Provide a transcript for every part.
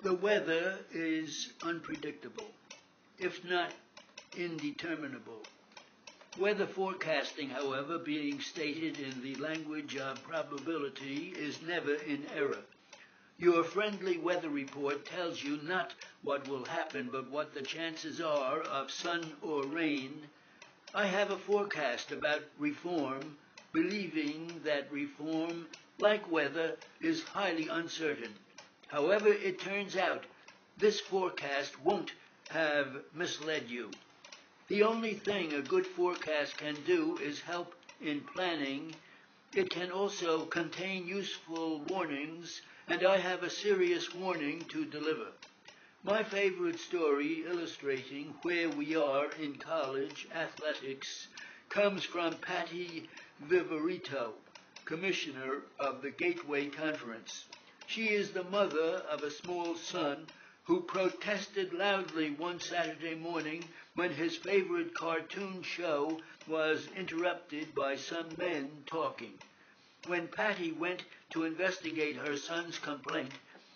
The weather is unpredictable, if not indeterminable. Weather forecasting, however, being stated in the language of probability, is never in error. Your friendly weather report tells you not what will happen, but what the chances are of sun or rain. I have a forecast about reform, believing that reform, like weather, is highly uncertain. However it turns out, this forecast won't have misled you. The only thing a good forecast can do is help in planning. It can also contain useful warnings, and I have a serious warning to deliver. My favorite story illustrating where we are in college athletics comes from Patty Viverito, commissioner of the Gateway Conference. She is the mother of a small son who protested loudly one Saturday morning when his favorite cartoon show was interrupted by some men talking. When Patty went to investigate her son's complaint,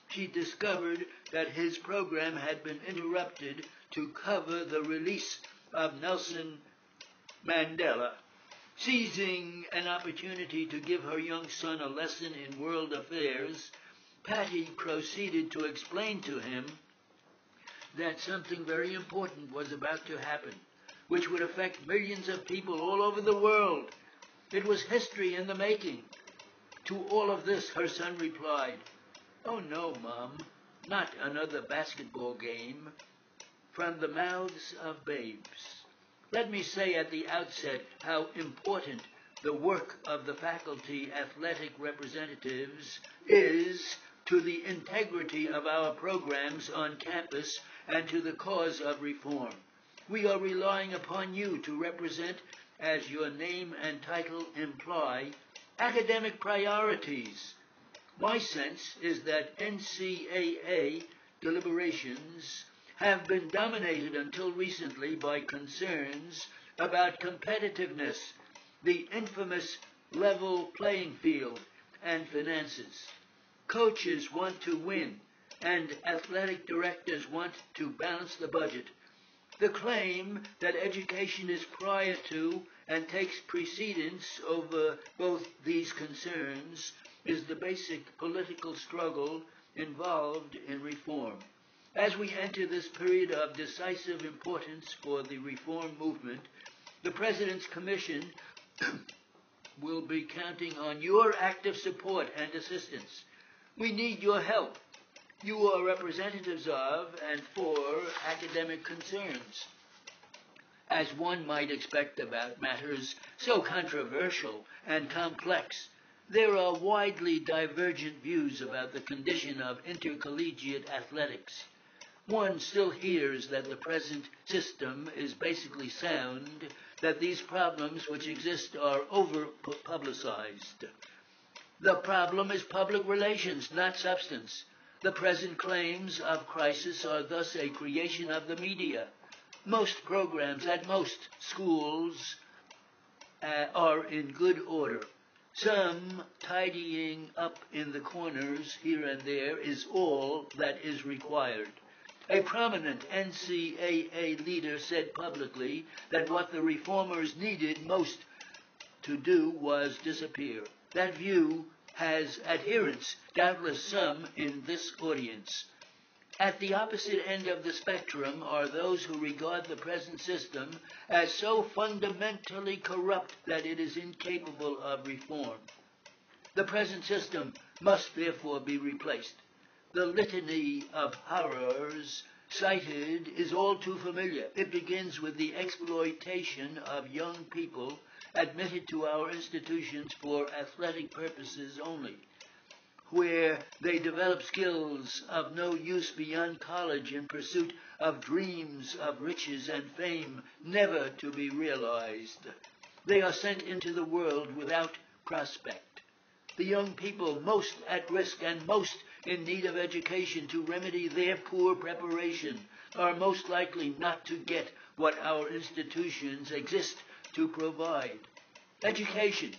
she discovered that his program had been interrupted to cover the release of Nelson Mandela. Seizing an opportunity to give her young son a lesson in world affairs, Patty proceeded to explain to him that something very important was about to happen, which would affect millions of people all over the world. It was history in the making. To all of this, her son replied, "Oh no, Mom, not another basketball game," from the mouths of babes. Let me say at the outset how important the work of the faculty athletic representatives is to the integrity of our programs on campus and to the cause of reform. We are relying upon you to represent, as your name and title imply, academic priorities. My sense is that NCAA deliberations have been dominated until recently by concerns about competitiveness, the infamous level playing field, and finances. Coaches want to win, and athletic directors want to balance the budget. The claim that education is prior to and takes precedence over both these concerns is the basic political struggle involved in reform. As we enter this period of decisive importance for the reform movement, the President's Commission will be counting on your active support and assistance. We need your help. You are representatives of and for academic concerns. As one might expect about matters so controversial and complex, there are widely divergent views about the condition of intercollegiate athletics. One still hears that the present system is basically sound, that these problems which exist are over-publicized. The problem is public relations, not substance. The present claims of crisis are thus a creation of the media. Most programs at most schools are in good order. Some tidying up in the corners here and there is all that is required. A prominent NCAA leader said publicly that what the reformers needed most to do was disappear. That view has adherents, doubtless some in this audience. At the opposite end of the spectrum are those who regard the present system as so fundamentally corrupt that it is incapable of reform. The present system must therefore be replaced. The litany of horrors cited is all too familiar. It begins with the exploitation of young people admitted to our institutions for athletic purposes only, where they develop skills of no use beyond college in pursuit of dreams of riches and fame never to be realized. They are sent into the world without prospect. The young people most at risk and most in need of education to remedy their poor preparation are most likely not to get what our institutions exist to provide. Education,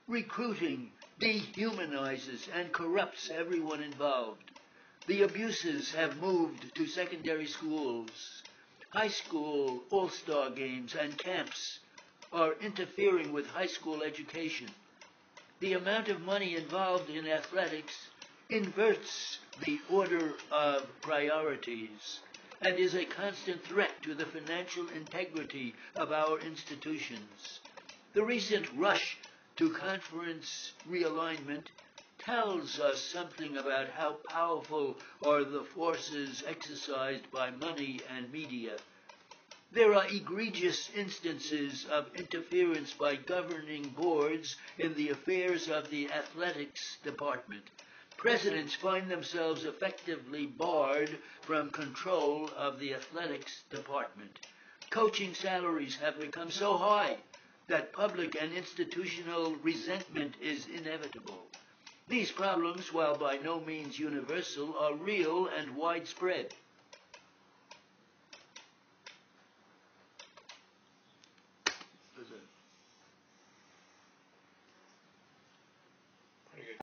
recruiting, dehumanizes and corrupts everyone involved. The abuses have moved to secondary schools. High school all-star games and camps are interfering with high school education. The amount of money involved in athletics inverts the order of priorities and is a constant threat to the financial integrity of our institutions. The recent rush to conference realignment tells us something about how powerful are the forces exercised by money and media. There are egregious instances of interference by governing boards in the affairs of the athletics department. Presidents find themselves effectively barred from control of the athletics department. Coaching salaries have become so high that public and institutional resentment is inevitable. These problems, while by no means universal, are real and widespread.